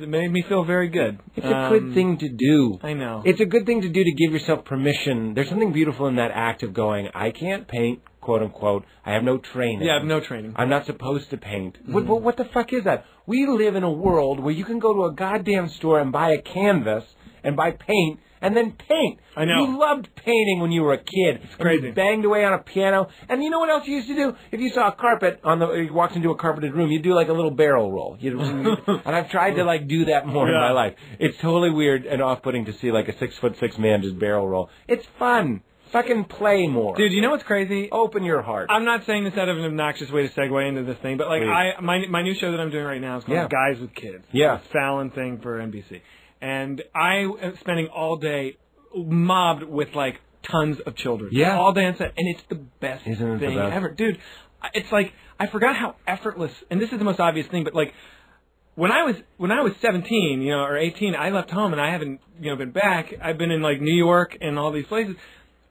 It made me feel very good. It's a good thing to do. I know. It's a good thing to do to give yourself permission. There's something beautiful in that act of going, I can't paint, quote unquote. I have no training. Yeah, I have no training. I'm not supposed to paint. What the fuck is that? We live in a world where you can go to a goddamn store and buy a canvas and buy paint and then paint. I know. You loved painting when you were a kid. It's crazy. You banged away on a piano. And you know what else you used to do? If you saw a carpet you walked into a carpeted room, you'd do like a little barrel roll. And I've tried to like do that more in my life. It's totally weird and off-putting to see like a 6'6" man just barrel roll. It's fun. Fucking play more. Dude, you know what's crazy? Open your heart. I'm not saying this out of an obnoxious way to segue into this thing, but like my new show that I'm doing right now is called Guys with Kids. Yeah. It's a Fallon thing for NBC. And I am spending all day mobbed with like tons of children. Yeah. All day on set, and it's the best Isn't it thing the best? ever. Dude, it's like I forgot how effortless, and this is the most obvious thing, but like when I was 17, or 18, I left home and I haven't, been back. I've been in like New York and all these places.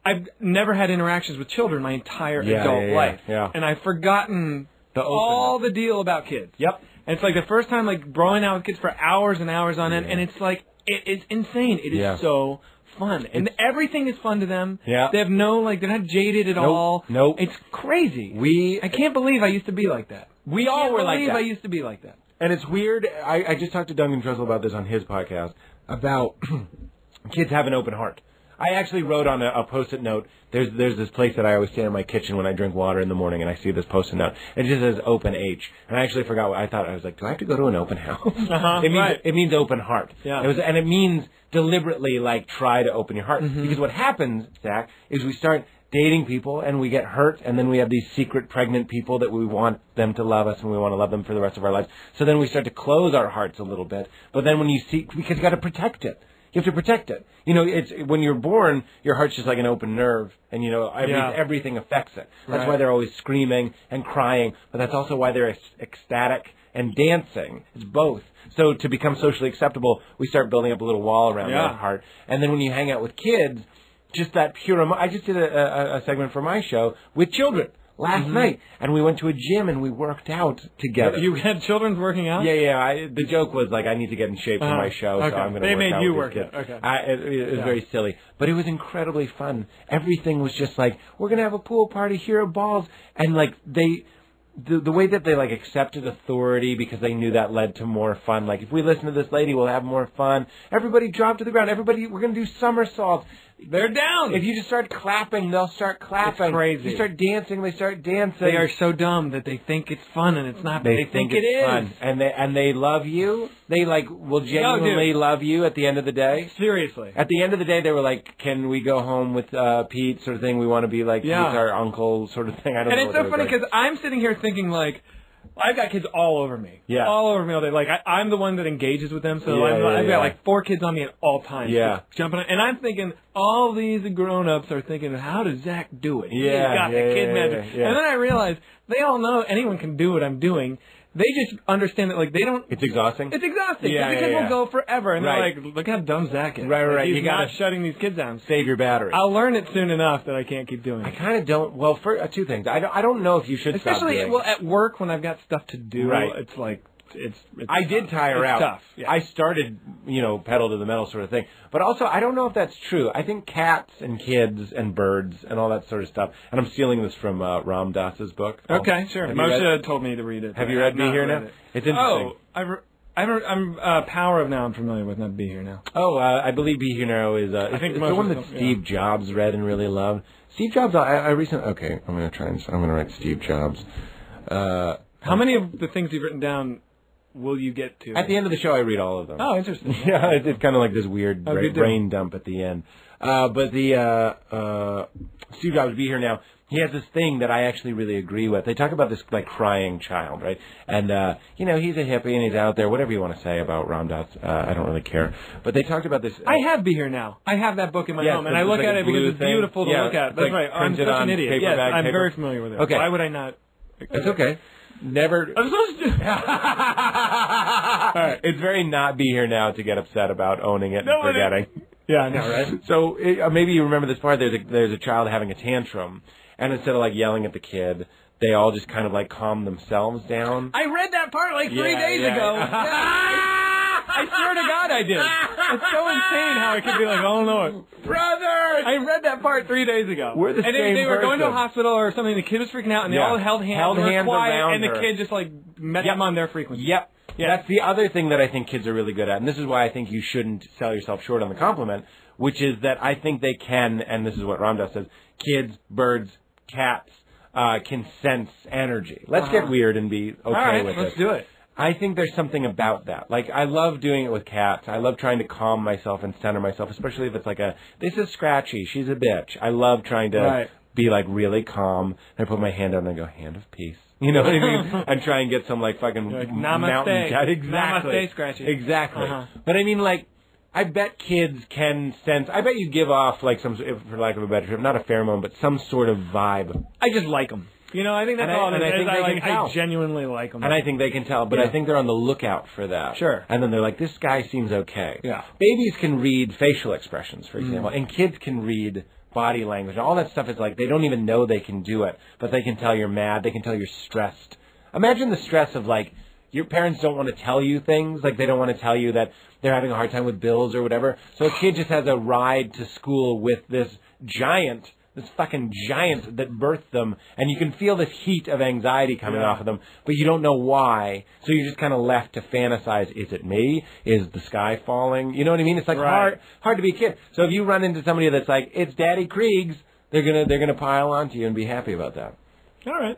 I've never had interactions with children my entire adult life. Yeah. And I've forgotten all the deal about kids. Yep. And it's like the first time like broing out with kids for hours and hours on end, and it's like it's insane. It is so fun, and everything is fun to them. Yeah. They have they're not jaded at all. Nope. It's crazy. I can't believe I used to be like that. We all were like that. I used to be like that. And it's weird. I just talked to Duncan Trussell about this on his podcast about kids have an open heart. I actually wrote on a Post-it note, there's this place that I always stand in my kitchen when I drink water in the morning, and I see this Post-it note. It just says open H. And I actually forgot what I thought. I was like, do I have to go to an open house? It means open heart. Yeah. And it means deliberately, like, try to open your heart. Mm-hmm. Because what happens, Zach, is we start dating people, and we get hurt, and then we have these secret pregnant people that we want them to love us, and we want to love them for the rest of our lives. So then we start to close our hearts a little bit. But then when you see, because you got to protect it. You have to protect it. It's when you're born, your heart's just like an open nerve, and everything affects it. That's why they're always screaming and crying, but that's also why they're ecstatic and dancing. It's both. So to become socially acceptable, we start building up a little wall around our heart. And then when you hang out with kids, just that pure I just did a segment for my show with children last night, and we went to a gym and we worked out together. You had children working out? Yeah. The joke was like, I need to get in shape for my show, so I'm going to work out. They made you work out. Okay. It was very silly, but it was incredibly fun. Everything was just like, we're going to have a pool party, here are balls, and like the way that they like accepted authority because they knew that led to more fun. Like, if we listen to this lady, we'll have more fun. Everybody drop to the ground. We're going to do somersaults. They're down. If you just start clapping, they'll start clapping. It's crazy. You start dancing, they start dancing. They are so dumb that they think it's fun and it's not. They think it is fun. And they love you. They will genuinely love you at the end of the day. Seriously. At the end of the day, they were like, "Can we go home with Pete?" sort of thing. We want to be like Pete's our uncle, sort of thing. I don't know. And it's so funny because I'm sitting here thinking like, I've got kids all over me. Yeah. All over me all day. Like, I'm the one that engages with them, so I've got like 4 kids on me at all times. Yeah. Jumping on. And I'm thinking, all these grown-ups are thinking, how does Zach do it? He's got the kid magic. Yeah. And then I realized, they all know anyone can do what I'm doing. They just understand that, like, they don't... It's exhausting? It's exhausting. Yeah, the kids will go forever. And they're like, look how dumb Zach is. Right. He's not shutting these kids down. Save your battery. I'll learn it soon enough that I can't keep doing it. I kind of don't... Well, for 2 things. I don't know if you should stop doing it. Especially, at work when I've got stuff to do. Right. It's like... I did tire out. Tough. Yeah. I started, pedal to the metal sort of thing. But also, I don't know if that's true. I think cats and kids and birds and all that sort of stuff. And I'm stealing this from Ram Dass's book. Okay, sure. Moshe told me to read it. Have you read Be Here Now? It's interesting. I'm Power of Now. I'm familiar with, not Be Here Now. Oh, I believe Be Here Now is. I think it's the one that Steve Jobs read and really loved. Steve Jobs. I recently. Okay, I'm going to try and. I'm going to write Steve Jobs. How many of the things you've written down will you get to? At the end of the show, I read all of them. Oh, interesting. Yeah, it's kind of like this weird brain dump at the end. But the Steve Jobs, Be Here Now, he has this thing that I actually really agree with. They talk about this, like, crying child, right? And, he's a hippie and he's out there, whatever you want to say about Ram Dass. I don't really care. But they talked about this. I have Be Here Now. I have that book in my home, and I look at it because it's beautiful to look at. That's right. I'm such an idiot. Yes, I'm very familiar with it. Okay. Why would I not? It's okay. Never. I'm supposed to. All right. It's very not Be Here Now to get upset about owning it and forgetting. Yeah, I know, right? So maybe you remember this part. There's a child having a tantrum, and instead of like yelling at the kid, they all just kind of like calm themselves down. I read that part like 3 days ago. I God I did. It's so insane how I could be like, oh no. Brother! I read that part 3 days ago. We're the and same they were going to a person. hospital or something, the kid was freaking out, and they all held hands, and were quiet, around and the her. kid just like met them on their frequency. Yep. Yeah. That's the other thing that I think kids are really good at, and this is why I think you shouldn't sell yourself short on the compliment, which is that I think they can, and this is what Ramdas says, kids, birds, cats can sense energy. Let's get weird and be okay with it. Let's do it. I think there's something about that. Like, I love doing it with cats. I love trying to calm myself and center myself, especially if it's like this is Scratchy, she's a bitch. I love trying to be, like, really calm. And I put my hand out and I go, hand of peace. You know what I mean? And try and get some, like, fucking mountain cat. Exactly. Namaste, Scratchy. Exactly. But I mean, like, I bet kids can sense, I bet you give off, like, some, for lack of a better term, not a pheromone, but some sort of vibe. I just like them. You know, I think that's all it is. I genuinely like them. And I think they can tell, but I think they're on the lookout for that. Sure. And then they're like, this guy seems okay. Yeah. Babies can read facial expressions, for example, and kids can read body language. All that stuff is like, they don't even know they can do it, but they can tell you're mad, they can tell you're stressed. Imagine the stress of, like, your parents don't want to tell you things, like they don't want to tell you that they're having a hard time with bills or whatever. So a kid just has a ride to school with this fucking giant that birthed them, and you can feel this heat of anxiety coming off of them, but you don't know why, so you're just kind of left to fantasize, is it me? Is the sky falling? You know what I mean? It's like hard to be a kid. So if you run into somebody that's like, it's Daddy Krieg's, they're gonna pile onto you and be happy about that. All right.